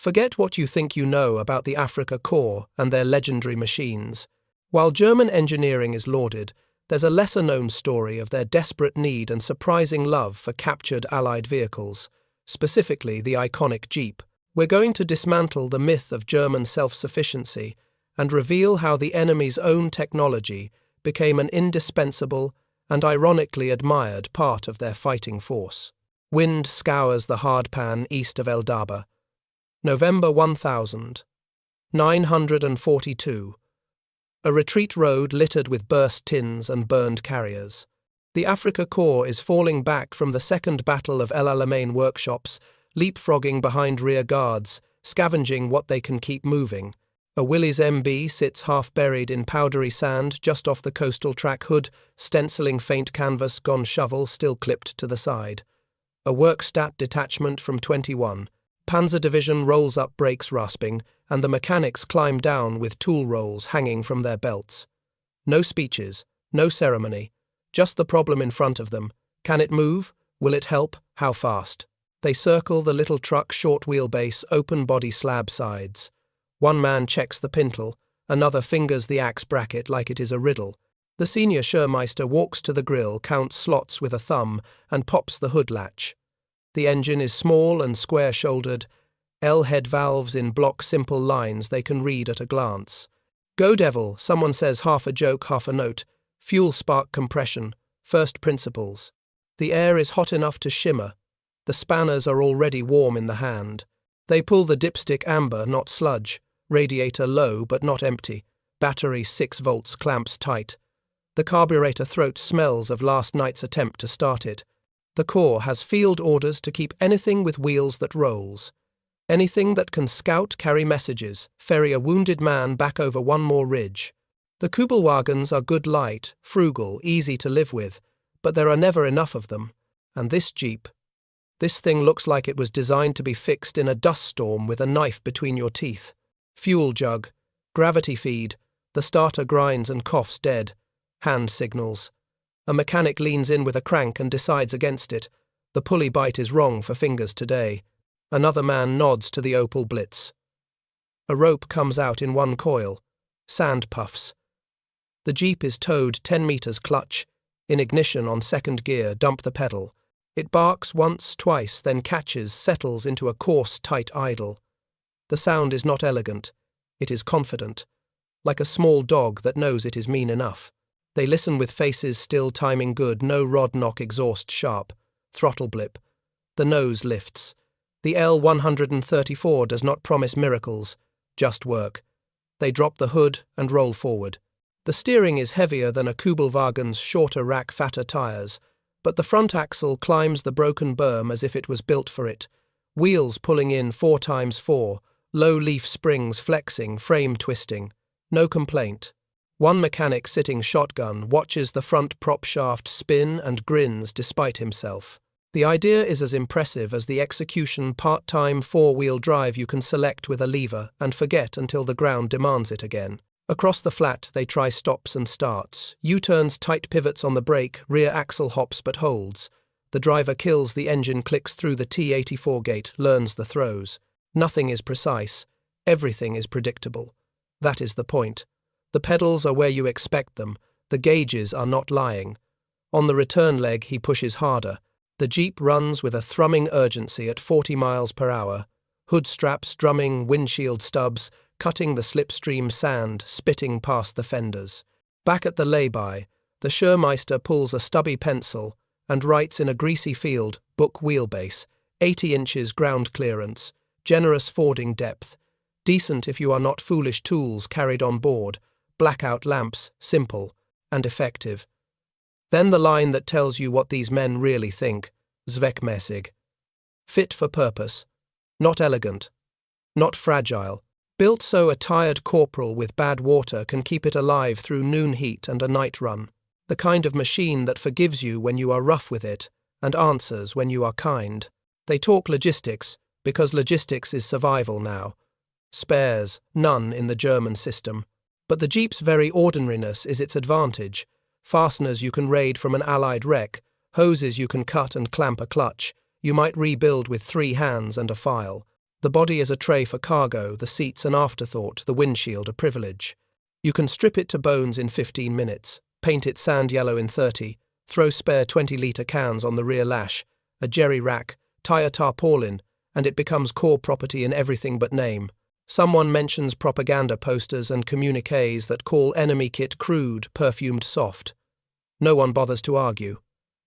Forget what you think you know about the Afrika Korps and their legendary machines. While German engineering is lauded, there's a lesser-known story of their desperate need and surprising love for captured Allied vehicles, specifically the iconic Jeep. We're going to dismantle the myth of German self-sufficiency and reveal how the enemy's own technology became an indispensable and ironically admired part of their fighting force. Wind scours the hardpan east of Eldaba. November 1942. A retreat road littered with burst tins and burned carriers. The Afrika Korps is falling back from the Second Battle of El Alamein workshops, leapfrogging behind rear guards, scavenging what they can keep moving. A Willys MB sits half-buried in powdery sand just off the coastal track hood, stenciling faint canvas, gone shovel still clipped to the side. A Werkstatt detachment from 21. Panzer Division rolls up, brakes rasping, and the mechanics climb down with tool rolls hanging from their belts. No speeches, no ceremony, just the problem in front of them. Can it move? Will it help? How fast? They circle the little truck short wheelbase, open body slab sides. One man checks the pintle, another fingers the axe bracket like it is a riddle. The senior Schurmeister walks to the grill, counts slots with a thumb, and pops the hood latch. The engine is small and square-shouldered, L-head valves in block simple lines they can read at a glance. Go devil, someone says, half a joke, half a note. Fuel spark compression, first principles. The air is hot enough to shimmer. The spanners are already warm in the hand. They pull the dipstick amber, not sludge. Radiator low but not empty. Battery 6 volts, clamps tight. The carburetor throat smells of last night's attempt to start it. The Corps has field orders to keep anything with wheels that rolls. Anything that can scout, carry messages, ferry a wounded man back over one more ridge. The Kübelwagens are good light, frugal, easy to live with, but there are never enough of them. And this Jeep, this thing looks like it was designed to be fixed in a dust storm with a knife between your teeth. Fuel jug, gravity feed, the starter grinds and coughs dead. Hand signals. A mechanic leans in with a crank and decides against it. The pulley bite is wrong for fingers today. Another man nods to the Opel Blitz. A rope comes out in one coil. Sand puffs. The Jeep is towed 10 meters, clutch. In ignition on second gear, dump the pedal. It barks once, twice, then catches, settles into a coarse, tight idle. The sound is not elegant. It is confident. Like a small dog that knows it is mean enough. They listen with faces still, timing good, no rod knock, exhaust sharp. Throttle blip. The nose lifts. The L-134 does not promise miracles, just work. They drop the hood and roll forward. The steering is heavier than a Kübelwagen's shorter rack, fatter tires, but the front axle climbs the broken berm as if it was built for it. Wheels pulling in 4x4, low leaf springs flexing, frame twisting. No complaint. One mechanic sitting shotgun watches the front prop shaft spin and grins despite himself. The idea is as impressive as the execution, part-time four-wheel drive you can select with a lever and forget until the ground demands it again. Across the flat they try stops and starts, U-turns, tight pivots on the brake, rear axle hops but holds. The driver kills the engine, clicks through the T84 gate, learns the throws. Nothing is precise, everything is predictable. That is the point. The pedals are where you expect them, the gauges are not lying. On the return leg he pushes harder. The Jeep runs with a thrumming urgency at 40 miles per hour. Hood straps drumming, windshield stubs, cutting the slipstream sand, spitting past the fenders. Back at the lay-by, the Schurmeister pulls a stubby pencil and writes in a greasy field, book wheelbase, 80 inches ground clearance, generous fording depth, decent if you are not foolish tools carried on board, blackout lamps, simple and effective. Then the line that tells you what these men really think, zweckmäßig. Fit for purpose, not elegant, not fragile, built so a tired corporal with bad water can keep it alive through noon heat and a night run. The kind of machine that forgives you when you are rough with it and answers when you are kind. They talk logistics because logistics is survival now. Spares, none in the German system. But the Jeep's very ordinariness is its advantage. Fasteners you can raid from an Allied wreck, hoses you can cut and clamp a clutch, you might rebuild with 3 hands and a file. The body is a tray for cargo, the seats an afterthought, the windshield a privilege. You can strip it to bones in 15 minutes, paint it sand yellow in 30, throw spare 20-litre cans on the rear lash, a jerry rack, tie a tarpaulin, and it becomes core property in everything but name. Someone mentions propaganda posters and communiques that call enemy kit crude, perfumed soft. No one bothers to argue.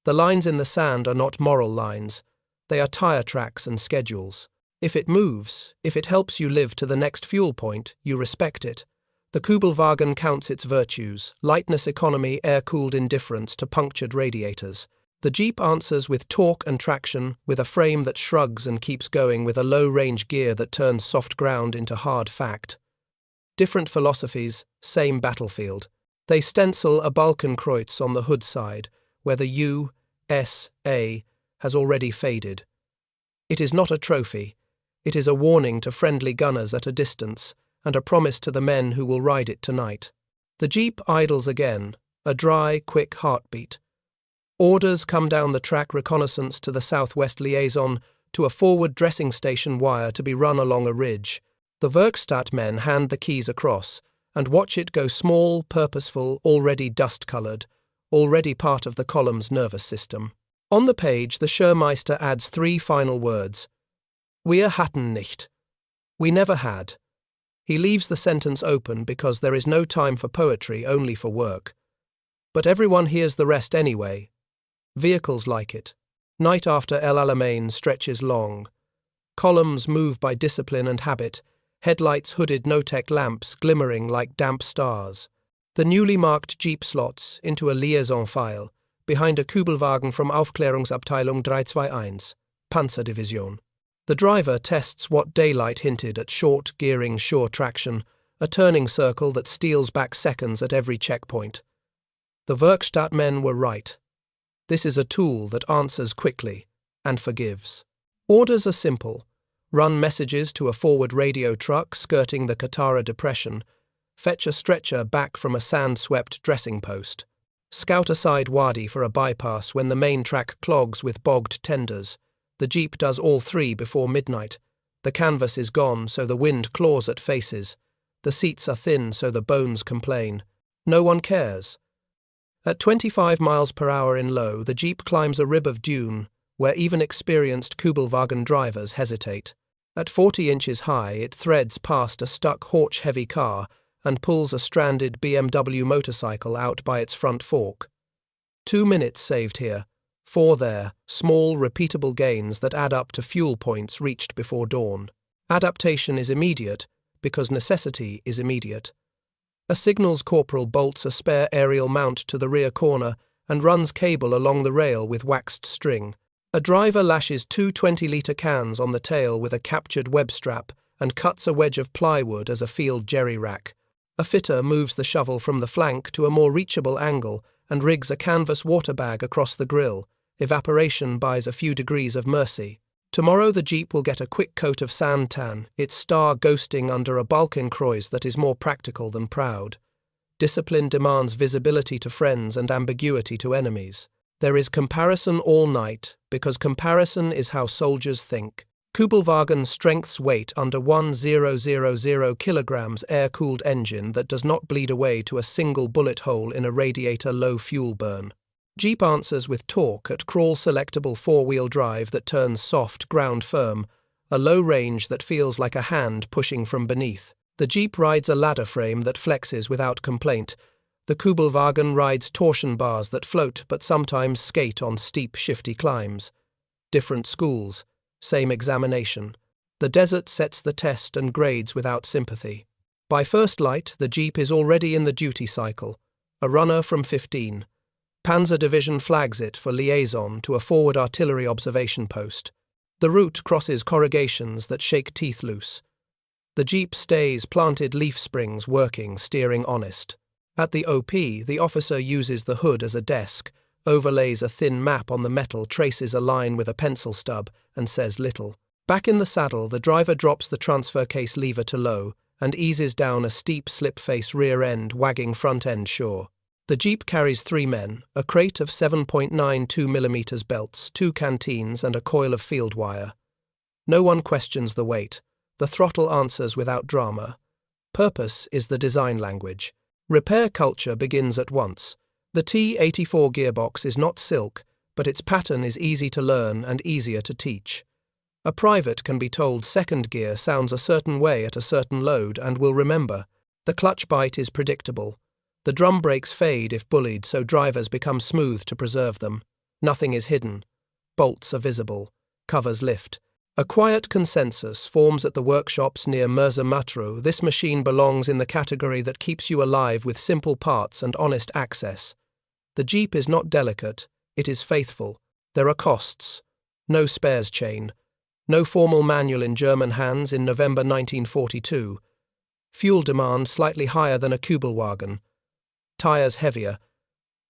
The lines in the sand are not moral lines. They are tire tracks and schedules. If it moves, if it helps you live to the next fuel point, you respect it. The Kübelwagen counts its virtues: lightness, economy, air-cooled indifference to punctured radiators. The Jeep answers with torque and traction, with a frame that shrugs and keeps going, with a low-range gear that turns soft ground into hard fact. Different philosophies, same battlefield. They stencil a Balkenkreuz on the hood side, where the U.S.A. has already faded. It is not a trophy. It is a warning to friendly gunners at a distance, and a promise to the men who will ride it tonight. The Jeep idles again, a dry, quick heartbeat. Orders come down the track: reconnaissance to the southwest, liaison to a forward dressing station wire to be run along a ridge. The Werkstatt men hand the keys across and watch it go, small, purposeful, already dust-coloured, already part of the column's nervous system. On the page, the Schurmeister adds 3 final words. Wir hatten nicht. We never had. He leaves the sentence open because there is no time for poetry, only for work. But everyone hears the rest anyway. Vehicles like it. Night after El Alamein stretches long. Columns move by discipline and habit, headlights, hooded no-tech lamps glimmering like damp stars. The newly marked Jeep slots into a liaison file, behind a Kübelwagen from Aufklärungsabteilung 321, Panzerdivision. The driver tests what daylight hinted at: short, gearing, sure traction, a turning circle that steals back seconds at every checkpoint. The Werkstatt men were right. This is a tool that answers quickly and forgives. Orders are simple. Run messages to a forward radio truck skirting the Katara Depression. Fetch a stretcher back from a sand-swept dressing post. Scout aside Wadi for a bypass when the main track clogs with bogged tenders. The Jeep does all 3 before midnight. The canvas is gone, so the wind claws at faces. The seats are thin, so the bones complain. No one cares. At 25 miles per hour in low, the Jeep climbs a rib of dune, where even experienced Kübelwagen drivers hesitate. At 40 inches high, it threads past a stuck haulage-heavy car and pulls a stranded BMW motorcycle out by its front fork. 2 minutes saved here, 4 there, small, repeatable gains that add up to fuel points reached before dawn. Adaptation is immediate, because necessity is immediate. A signals corporal bolts a spare aerial mount to the rear corner and runs cable along the rail with waxed string. A driver lashes 2 20-litre cans on the tail with a captured web strap and cuts a wedge of plywood as a field jerry rack. A fitter moves the shovel from the flank to a more reachable angle and rigs a canvas water bag across the grill. Evaporation buys a few degrees of mercy. Tomorrow the Jeep will get a quick coat of sand tan, its star ghosting under a Balkenkreuz that is more practical than proud. Discipline demands visibility to friends and ambiguity to enemies. There is comparison all night, because comparison is how soldiers think. Kübelwagen strength's weight under 1,000 kilograms air-cooled engine that does not bleed away to a single bullet hole in a radiator, low fuel burn. Jeep answers with torque at crawl-selectable 4-wheel drive that turns soft, ground firm, a low range that feels like a hand pushing from beneath. The Jeep rides a ladder frame that flexes without complaint. The Kübelwagen rides torsion bars that float but sometimes skate on steep, shifty climbs. Different schools, same examination. The desert sets the test and grades without sympathy. By first light, the Jeep is already in the duty cycle, a runner from 15. Panzer Division flags it for liaison to a forward artillery observation post. The route crosses corrugations that shake teeth loose. The Jeep stays, planted leaf springs working, steering honest. At the OP, the officer uses the hood as a desk, overlays a thin map on the metal, traces a line with a pencil stub, and says little. Back in the saddle, the driver drops the transfer case lever to low and eases down a steep slip-face rear end, wagging front end sure. The Jeep carries 3 men, a crate of 7.92mm belts, 2 canteens and a coil of field wire. No one questions the weight. The throttle answers without drama. Purpose is the design language. Repair culture begins at once. The T84 gearbox is not silk, but its pattern is easy to learn and easier to teach. A private can be told second gear sounds a certain way at a certain load and will remember. The clutch bite is predictable. The drum brakes fade if bullied, so drivers become smooth to preserve them. Nothing is hidden. Bolts are visible. Covers lift. A quiet consensus forms at the workshops near Mirza Matru. This machine belongs in the category that keeps you alive with simple parts and honest access. The Jeep is not delicate, it is faithful. There are costs. No spares chain. No formal manual in German hands in November 1942. Fuel demand slightly higher than a Kübelwagen. Tires heavier.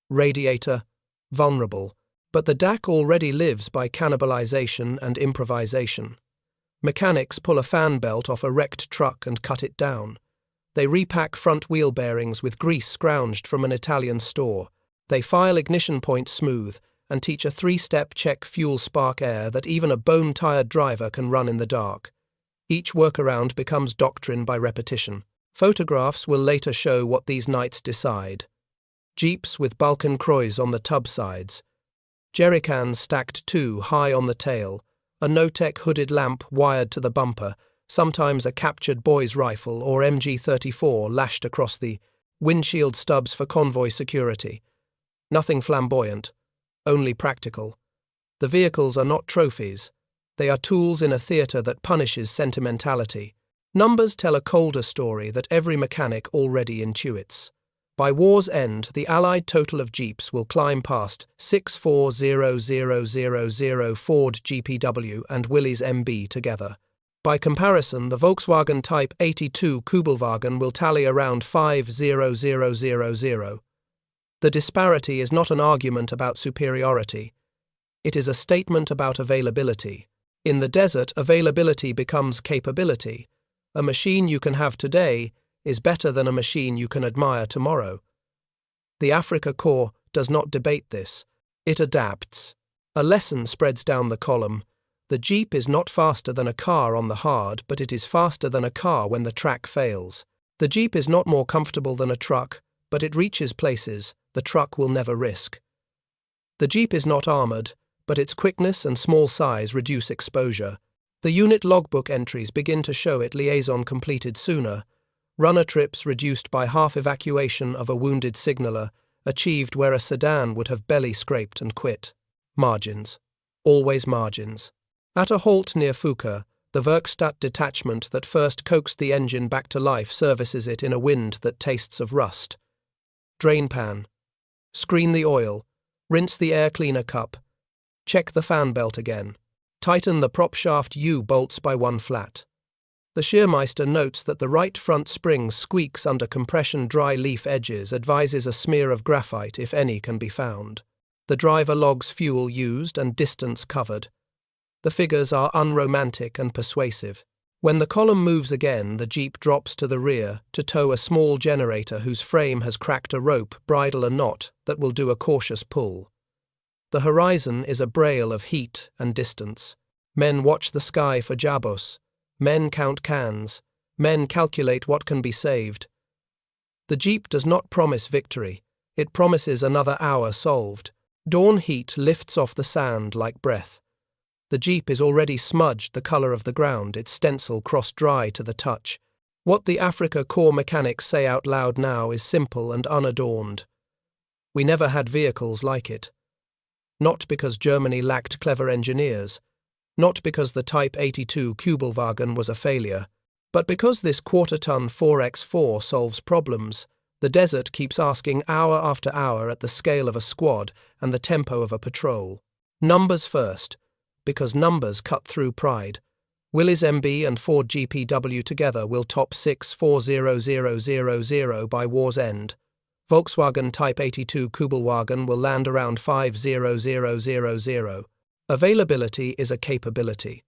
Radiator vulnerable. But the DAC already lives by cannibalization and improvisation. Mechanics pull a fan belt off a wrecked truck and cut it down. They repack front wheel bearings with grease scrounged from an Italian store. They file ignition points smooth and teach a 3-step check fuel spark air that even a bone-tired driver can run in the dark. Each workaround becomes doctrine by repetition. Photographs will later show what these nights decide. Jeeps with Balkenkreuz on the tub sides. Jerrycans stacked too high on the tail, a no-tech hooded lamp wired to the bumper, sometimes a captured boy's rifle or MG34 lashed across the windshield stubs for convoy security. Nothing flamboyant, only practical. The vehicles are not trophies. They are tools in a theatre that punishes sentimentality. Numbers tell a colder story that every mechanic already intuits. By war's end, the Allied total of Jeeps will climb past 640,000 Ford GPW and Willys MB together. By comparison, the Volkswagen Type 82 Kübelwagen will tally around 500,000. The disparity is not an argument about superiority. It is a statement about availability. In the desert, availability becomes capability. A machine you can have today is better than a machine you can admire tomorrow. The Afrika Korps does not debate this. It adapts. A lesson spreads down the column. The Jeep is not faster than a car on the hard, but it is faster than a car when the track fails. The Jeep is not more comfortable than a truck, but it reaches places the truck will never risk. The Jeep is not armored, but its quickness and small size reduce exposure. The unit logbook entries begin to show it liaison completed sooner. Runner trips reduced by half, evacuation of a wounded signaller, achieved where a sedan would have belly scraped and quit. Margins. Always margins. At a halt near Fuka, the Werkstatt detachment that first coaxed the engine back to life services it in a wind that tastes of rust. Drain pan. Screen the oil. Rinse the air cleaner cup. Check the fan belt again. Tighten the prop shaft U-bolts by 1 flat. The shearmeister notes that the right front spring squeaks under compression. Dry leaf edges, advises a smear of graphite if any can be found. The driver logs fuel used and distance covered. The figures are unromantic and persuasive. When the column moves again, the Jeep drops to the rear to tow a small generator whose frame has cracked a rope, bridle a knot that will do a cautious pull. The horizon is a braille of heat and distance. Men watch the sky for jabos. Men count cans. Men calculate what can be saved. The Jeep does not promise victory. It promises another hour solved. Dawn heat lifts off the sand like breath. The Jeep is already smudged the color of the ground, its stencil cross-dry to the touch. What the Afrika Korps mechanics say out loud now is simple and unadorned. We never had vehicles like it. Not because Germany lacked clever engineers. Not because the Type 82 Kübelwagen was a failure, but because this quarter-ton 4x4 solves problems. The desert keeps asking hour after hour at the scale of a squad and the tempo of a patrol. Numbers first, because numbers cut through pride. Willys MB and Ford GPW together will top 640,000 by war's end. Volkswagen Type 82 Kübelwagen will land around 500,000. Availability is a capability.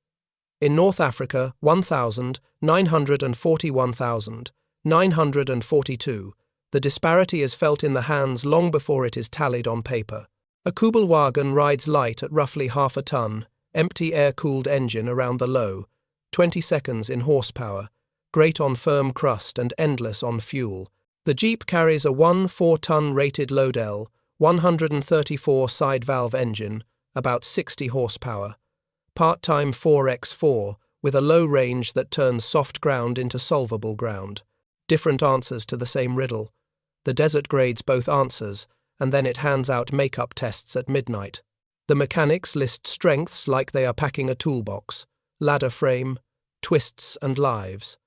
In North Africa, 1,941,942. The disparity is felt in the hands long before it is tallied on paper. A Kübelwagen rides light at roughly half a ton, empty air-cooled engine around the low, 20 seconds in horsepower, great on firm crust and endless on fuel. The Jeep carries a 4-ton rated Lodell, 134 side-valve engine, about 60 horsepower, part-time 4x4 with a low range that turns soft ground into solvable ground. Different answers to the same riddle. The desert grades both answers, and then it hands out make-up tests at midnight. The mechanics list strengths like they are packing a toolbox, ladder frame, twists and lives,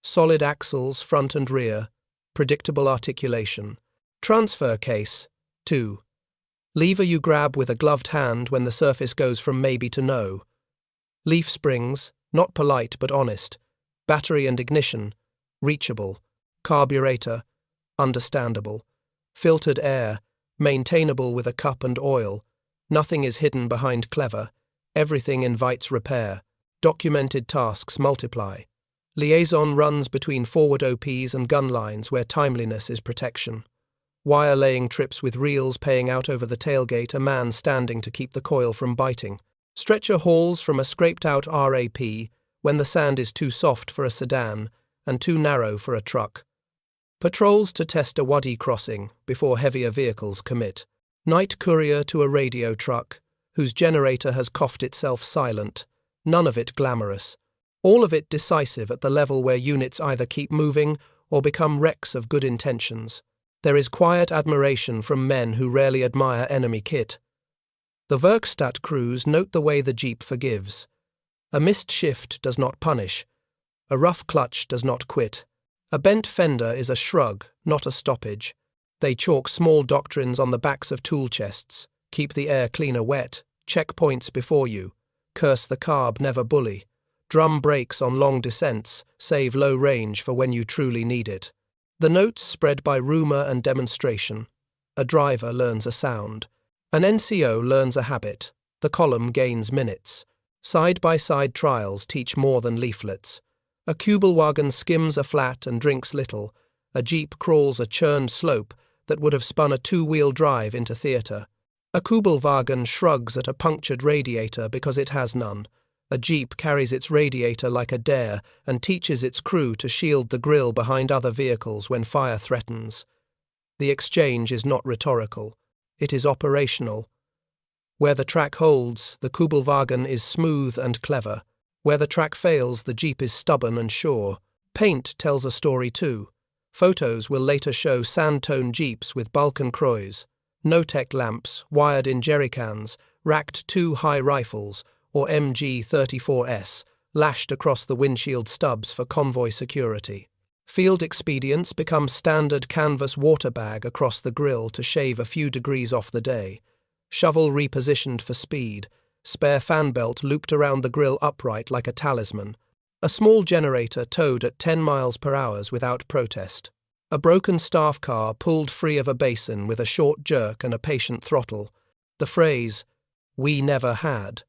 solid axles front and rear, predictable articulation. Transfer case, 2. Lever you grab with a gloved hand when the surface goes from maybe to no. Leaf springs, not polite but honest. Battery and ignition, reachable. Carburetor, understandable. Filtered air, maintainable with a cup and oil. Nothing is hidden behind clever. Everything invites repair. Documented tasks multiply. Liaison runs between forward OPs and gun lines where timeliness is protection. Wire-laying trips with reels paying out over the tailgate, a man standing to keep the coil from biting. Stretcher hauls from a scraped-out RAP when the sand is too soft for a sedan and too narrow for a truck. Patrols to test a Wadi crossing before heavier vehicles commit. Night courier to a radio truck whose generator has coughed itself silent. None of it glamorous. All of it decisive at the level where units either keep moving or become wrecks of good intentions. There is quiet admiration from men who rarely admire enemy kit. The Werkstatt crews note the way the Jeep forgives. A missed shift does not punish. A rough clutch does not quit. A bent fender is a shrug, not a stoppage. They chalk small doctrines on the backs of tool chests. Keep the air cleaner wet. Check points before you. Curse the carb, never bully. Drum brakes on long descents. Save low range for when you truly need it. The notes spread by rumour and demonstration. A driver learns a sound. An NCO learns a habit. The column gains minutes. Side-by-side trials teach more than leaflets. A Kübelwagen skims a flat and drinks little. A Jeep crawls a churned slope that would have spun a two-wheel drive into theatre. A Kübelwagen shrugs at a punctured radiator because it has none. A Jeep carries its radiator like a dare and teaches its crew to shield the grille behind other vehicles when fire threatens. The exchange is not rhetorical. It is operational. Where the track holds, the Kübelwagen is smooth and clever. Where the track fails, the Jeep is stubborn and sure. Paint tells a story too. Photos will later show sand-toned Jeeps with Balkenkreuz, no-tech lamps, wired in jerrycans, racked 2 high rifles, or MG-34S, lashed across the windshield stubs for convoy security. Field expedients become standard canvas water bag across the grille to shave a few degrees off the day. Shovel repositioned for speed. Spare fan belt looped around the grille upright like a talisman. A small generator towed at 10 miles per hour without protest. A broken staff car pulled free of a basin with a short jerk and a patient throttle. The phrase, "we never had,"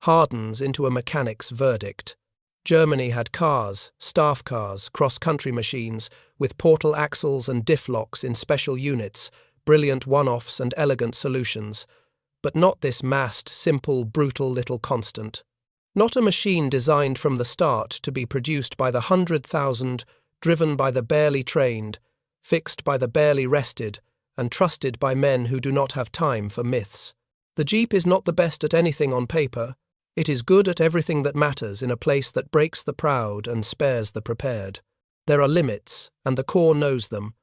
hardens into a mechanic's verdict. Germany had cars, staff cars, cross-country machines, with portal axles and diff locks in special units, brilliant one-offs and elegant solutions. But not this massed, simple, brutal little constant. Not a machine designed from the start to be produced by the 100,000, driven by the barely trained, fixed by the barely rested, and trusted by men who do not have time for myths. The Jeep is not the best at anything on paper. It is good at everything that matters in a place that breaks the proud and spares the prepared. There are limits, and the Corps knows them.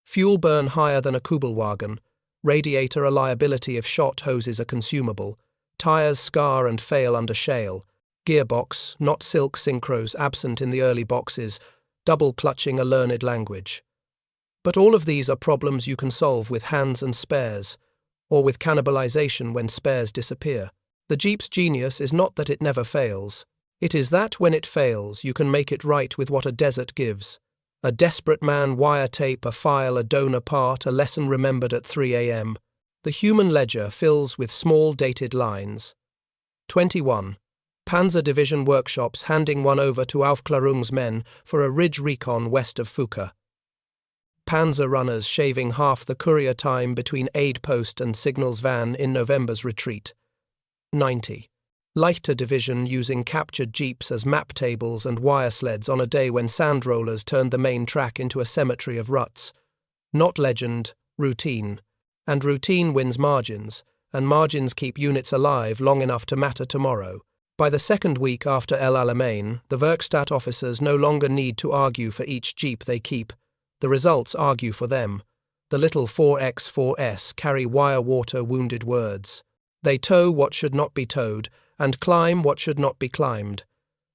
Fuel burn higher than a Kübelwagen. Radiator a liability if shot hoses are consumable. Tires scar and fail under shale. Gearbox, not silk synchros absent in the early boxes, double clutching a learned language. But all of these are problems you can solve with hands and spares, or with cannibalization when spares disappear. The Jeep's genius is not that it never fails. It is that when it fails, you can make it right with what a desert gives. A desperate man wire tape, a file, a donor part, a lesson remembered at 3 a.m. The human ledger fills with small dated lines. 21. Panzer Division workshops handing one over to Aufklärungsmen for a ridge recon west of Fuka. Panzer runners shaving half the courier time between aid post and signals van in November's retreat. 90. Leichter Division using captured jeeps as map tables and wire sleds on a day when sand rollers turned the main track into a cemetery of ruts. Not legend, routine. And routine wins margins, and margins keep units alive long enough to matter tomorrow. By the second week after El Alamein, the Werkstatt officers no longer need to argue for each jeep they keep. The results argue for them. The little 4x4s carry wire-water wounded words. They tow what should not be towed, and climb what should not be climbed.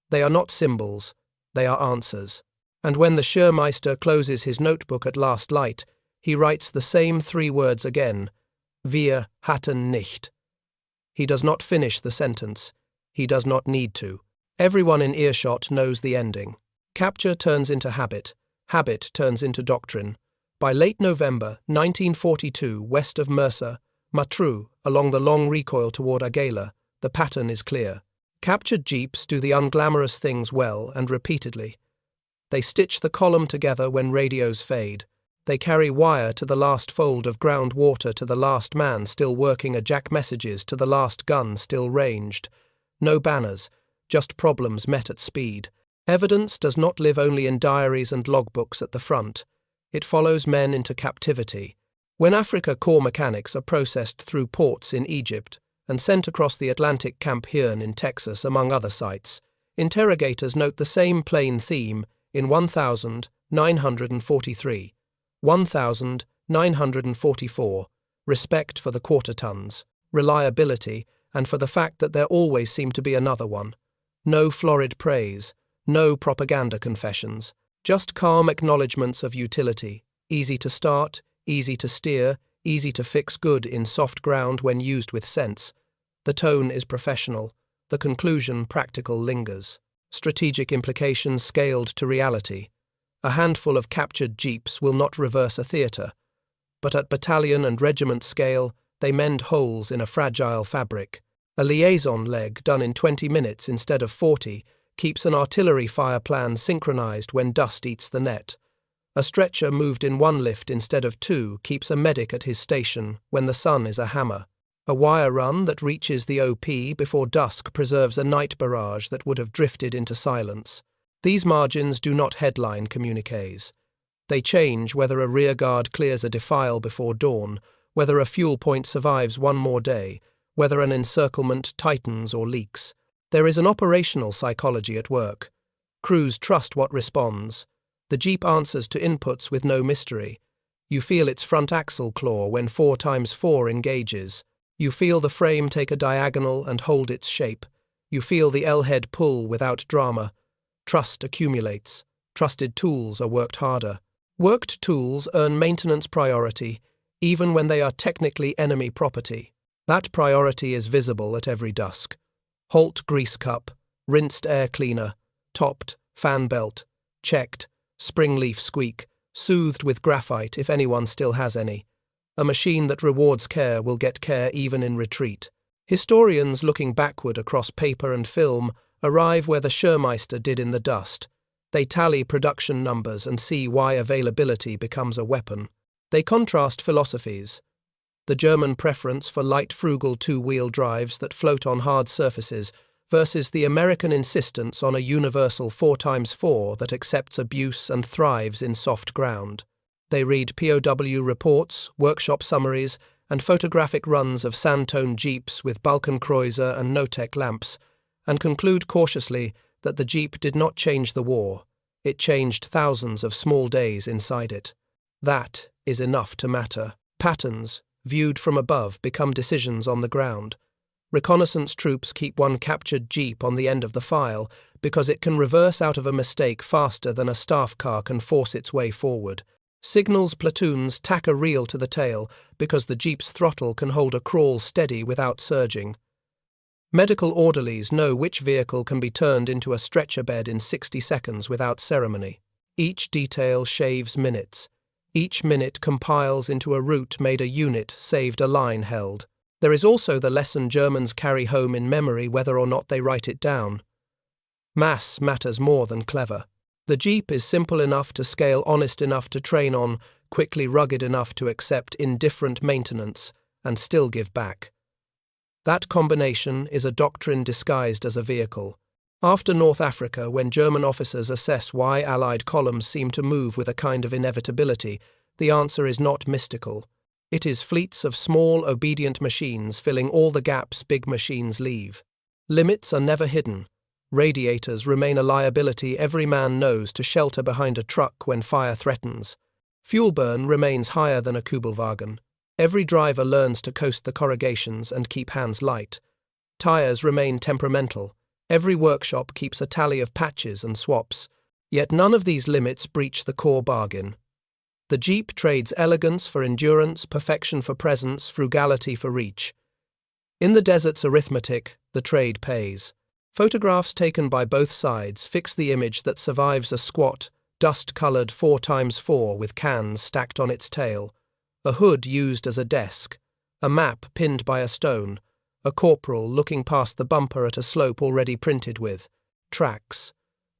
They are not symbols, they are answers. And when the Schurmeister closes his notebook at last light, he writes the same 3 words again: Wir hatten nicht. He does not finish the sentence. He does not need to. Everyone in earshot knows the ending. Capture turns into habit. Habit turns into doctrine. By late November 1942, west of Mersa, Matruh, along the long recoil toward Agheila, the pattern is clear. Captured jeeps do the unglamorous things well and repeatedly. They stitch the column together when radios fade. They carry wire to the last fold of ground water to the last man still working a jack messages to the last gun still ranged. No banners, just problems met at speed. Evidence does not live only in diaries and logbooks at the front. It follows men into captivity. When Afrika Korps mechanics are processed through ports in Egypt and sent across the Atlantic Camp Hearn in Texas, among other sites, interrogators note the same plain theme in 1943, 1944, respect for the quarter tons, reliability, and for the fact that there always seemed to be another one. No florid praise, no propaganda confessions, just calm acknowledgements of utility, easy to start, easy to steer, easy to fix good in soft ground when used with sense. The tone is professional, the conclusion practical lingers. Strategic implications scaled to reality. A handful of captured jeeps will not reverse a theatre, but at battalion and regiment scale, they mend holes in a fragile fabric. A liaison leg done in 20 minutes instead of 40 keeps an artillery fire plan synchronized when dust eats the net. A stretcher moved in 1 lift instead of 2 keeps a medic at his station when the sun is a hammer. A wire run that reaches the OP before dusk preserves a night barrage that would have drifted into silence. These margins do not headline communiques. They change whether a rearguard clears a defile before dawn, whether a fuel point survives one more day, whether an encirclement tightens or leaks. There is an operational psychology at work. Crews trust what responds. The Jeep answers to inputs with no mystery. You feel its front axle claw when 4x4 engages. You feel the frame take a diagonal and hold its shape. You feel the L-head pull without drama. Trust accumulates. Trusted tools are worked harder. Worked tools earn maintenance priority, even when they are technically enemy property. That priority is visible at every dusk. Holt grease cup, rinsed air cleaner, topped, fan belt, checked, spring leaf squeak, soothed with graphite if anyone still has any. A machine that rewards care will get care even in retreat. Historians looking backward across paper and film arrive where the Schurmeister did in the dust. They tally production numbers and see why availability becomes a weapon. They contrast philosophies. The German preference for light frugal 2-wheel drives that float on hard surfaces versus the American insistence on a universal 4x4 that accepts abuse and thrives in soft ground. They read POW reports, workshop summaries, and photographic runs of sand-toned jeeps with Balkenkreuzer and Notec lamps, and conclude cautiously that the Jeep did not change the war. It changed thousands of small days inside it. That is enough to matter. Patterns, viewed from above, become decisions on the ground. Reconnaissance troops keep one captured Jeep on the end of the file because it can reverse out of a mistake faster than a staff car can force its way forward. Signals platoons tack a reel to the tail because the Jeep's throttle can hold a crawl steady without surging. Medical orderlies know which vehicle can be turned into a stretcher bed in 60 seconds without ceremony. Each detail shaves minutes. Each minute compiles into a route made a unit saved a line held. There is also the lesson Germans carry home in memory whether or not they write it down. Mass matters more than clever. The Jeep is simple enough to scale, honest enough to train on, quickly rugged enough to accept indifferent maintenance, and still give back. That combination is a doctrine disguised as a vehicle. After North Africa, when German officers assess why Allied columns seem to move with a kind of inevitability, the answer is not mystical. It is fleets of small, obedient machines filling all the gaps big machines leave. Limits are never hidden. Radiators remain a liability every man knows to shelter behind a truck when fire threatens. Fuel burn remains higher than a Kübelwagen. Every driver learns to coast the corrugations and keep hands light. Tires remain temperamental. Every workshop keeps a tally of patches and swaps. Yet none of these limits breach the core bargain. The Jeep trades elegance for endurance, perfection for presence, frugality for reach. In the desert's arithmetic, the trade pays. Photographs taken by both sides fix the image that survives a squat, dust-coloured 4x4 with cans stacked on its tail, a hood used as a desk, a map pinned by a stone, a corporal looking past the bumper at a slope already printed with tracks.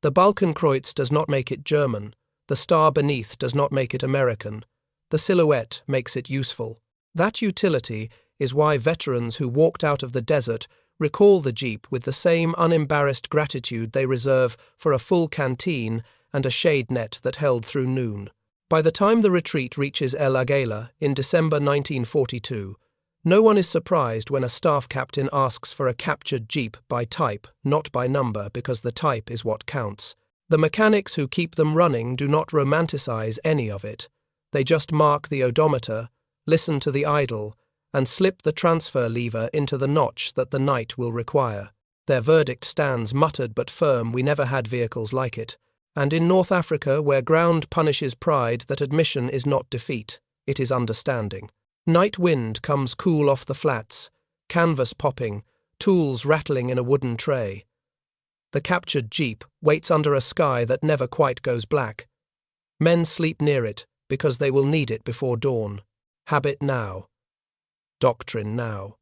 The Balkenkreuz does not make it German. The star beneath does not make it American. The silhouette makes it useful. That utility is why veterans who walked out of the desert recall the Jeep with the same unembarrassed gratitude they reserve for a full canteen and a shade net that held through noon. By the time the retreat reaches El Agheila in December 1942, no one is surprised when a staff captain asks for a captured Jeep by type, not by number, because the type is what counts. The mechanics who keep them running do not romanticize any of it. They just mark the odometer, listen to the idle, and slip the transfer lever into the notch that the night will require. Their verdict stands muttered but firm: we never had vehicles like it. And in North Africa, where ground punishes pride, that admission is not defeat, it is understanding. Night wind comes cool off the flats, canvas popping, tools rattling in a wooden tray. The captured Jeep waits under a sky that never quite goes black. Men sleep near it because they will need it before dawn. Habit now. Doctrine now.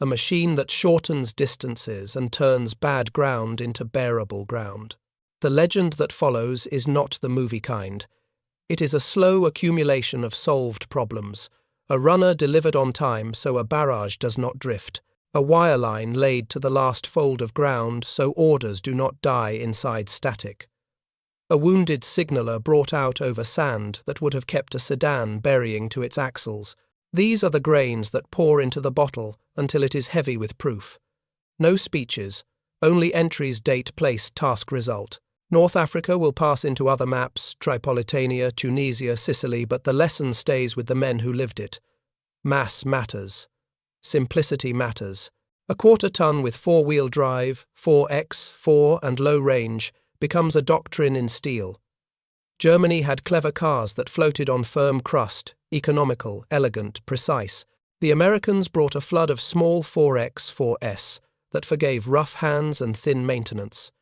A machine that shortens distances and turns bad ground into bearable ground. The legend that follows is not the movie kind. It is a slow accumulation of solved problems. A runner delivered on time so a barrage does not drift. A wire line laid to the last fold of ground so orders do not die inside static. A wounded signaller brought out over sand that would have kept a sedan burying to its axles. These are the grains that pour into the bottle until it is heavy with proof. No speeches, only entries, date, place, task, result. North Africa will pass into other maps, Tripolitania, Tunisia, Sicily, but the lesson stays with the men who lived it. Mass matters. Simplicity matters. A quarter-ton with four-wheel drive, 4x, 4 and low range becomes a doctrine in steel. Germany had clever cars that floated on firm crust, economical, elegant, precise. The Americans brought a flood of small 4x, 4s that forgave rough hands and thin maintenance.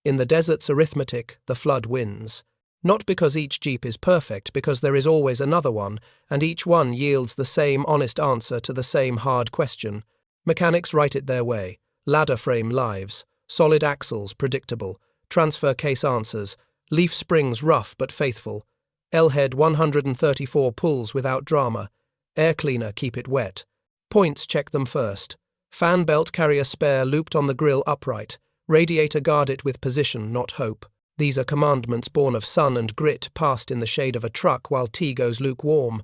In the desert's arithmetic, the flood wins. Not because each Jeep is perfect, because there is always another one, and each one yields the same honest answer to the same hard question. Mechanics write it their way. Ladder frame lives, solid axles predictable, transfer case answers, leaf springs rough but faithful, L-head 134 pulls without drama, air cleaner keep it wet, points check them first, fan belt carry a spare looped on the grille upright, radiator guard it with position, not hope. These are commandments born of sun and grit passed in the shade of a truck while tea goes lukewarm.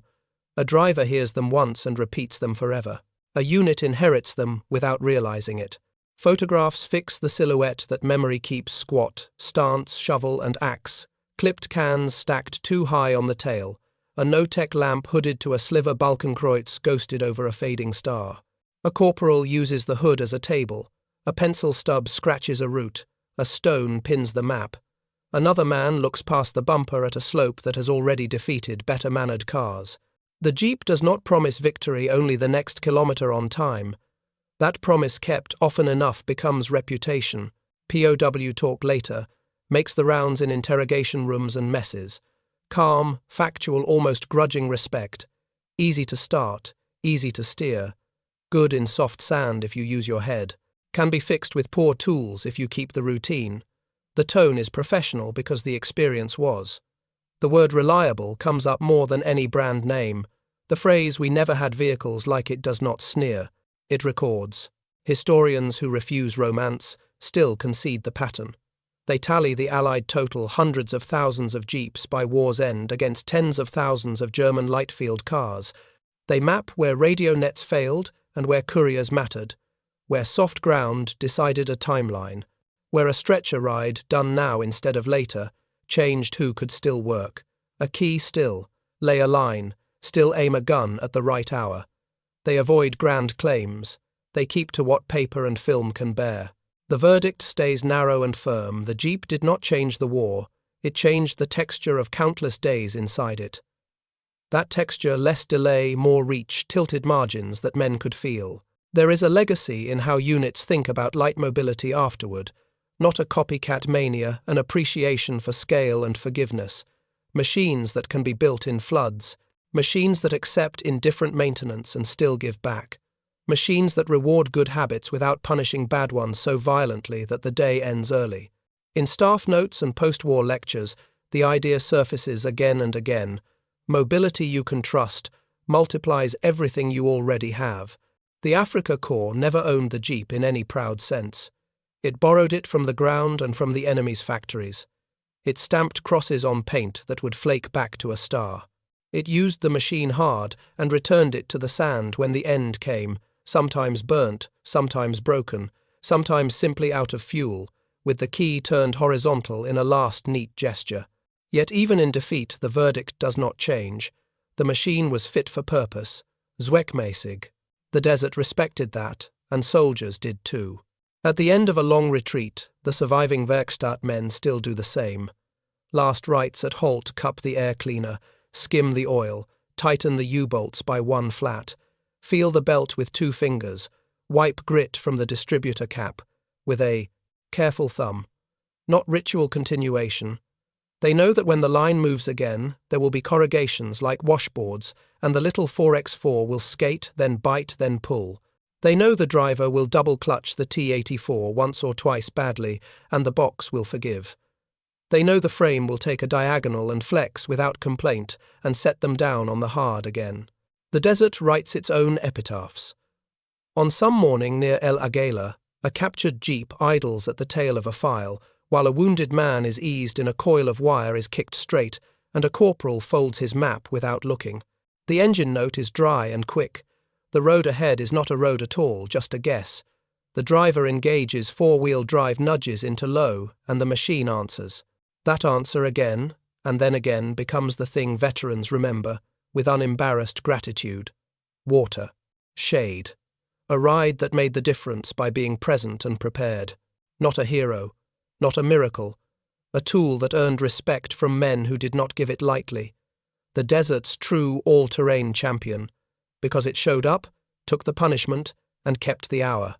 A driver hears them once and repeats them forever. A unit inherits them without realizing it. Photographs fix the silhouette that memory keeps squat, stance, shovel and axe, clipped cans stacked too high on the tail, a no-tech lamp hooded to a sliver Balkenkreuz ghosted over a fading star. A corporal uses the hood as a table. A pencil stub scratches a route. A stone pins the map. Another man looks past the bumper at a slope that has already defeated better-mannered cars. The Jeep does not promise victory only the next kilometre on time. That promise kept often enough becomes reputation. POW talk later, makes the rounds in interrogation rooms and messes. Calm, factual, almost grudging respect. Easy to start, easy to steer. Good in soft sand if you use your head. Can be fixed with poor tools if you keep the routine. The tone is professional because the experience was. The word reliable comes up more than any brand name. The phrase "we never had vehicles like it" does not sneer. It records. Historians who refuse romance still concede the pattern. They tally the Allied total hundreds of thousands of jeeps by war's end against tens of thousands of German light-field cars. They map where radio nets failed and where couriers mattered, where soft ground decided a timeline, where a stretcher ride done now instead of later changed who could still work. A key still, lay a line, still aim a gun at the right hour. They avoid grand claims. They keep to what paper and film can bear. The verdict stays narrow and firm. The Jeep did not change the war. It changed the texture of countless days inside it. That texture, less delay, more reach, tilted margins that men could feel. There is a legacy in how units think about light mobility afterward. Not a copycat mania, an appreciation for scale and forgiveness. Machines that can be built in floods. Machines that accept indifferent maintenance and still give back. Machines that reward good habits without punishing bad ones so violently that the day ends early. In staff notes and post-war lectures, the idea surfaces again and again. Mobility you can trust multiplies everything you already have. The Afrika Korps never owned the Jeep in any proud sense. It borrowed it from the ground and from the enemy's factories. It stamped crosses on paint that would flake back to a star. It used the machine hard and returned it to the sand when the end came, sometimes burnt, sometimes broken, sometimes simply out of fuel, with the key turned horizontal in a last neat gesture. Yet even in defeat the verdict does not change. The machine was fit for purpose, zweckmäßig. The desert respected that, and soldiers did too. At the end of a long retreat, the surviving Werkstatt men still do the same. Last rites at halt cup the air cleaner, skim the oil, tighten the U-bolts by one flat, feel the belt with 2 fingers, wipe grit from the distributor cap, with a careful thumb. Not ritual continuation. They know that when the line moves again, there will be corrugations like washboards, and the little 4x4 will skate, then bite, then pull. They know the driver will double-clutch the T-84 once or twice badly, and the box will forgive. They know the frame will take a diagonal and flex without complaint and set them down on the hard again. The desert writes its own epitaphs. On some morning near El Agheila, a captured jeep idles at the tail of a file, while a wounded man is eased in a coil of wire is kicked straight, and a corporal folds his map without looking. The engine note is dry and quick. The road ahead is not a road at all, just a guess. The driver engages 4-wheel drive nudges into low, and the machine answers. That answer again, and then again, becomes the thing veterans remember, with unembarrassed gratitude. Water. Shade. A ride that made the difference by being present and prepared. Not a hero. Not a miracle. A tool that earned respect from men who did not give it lightly. The desert's true all-terrain champion. Because it showed up, took the punishment, and kept the hour.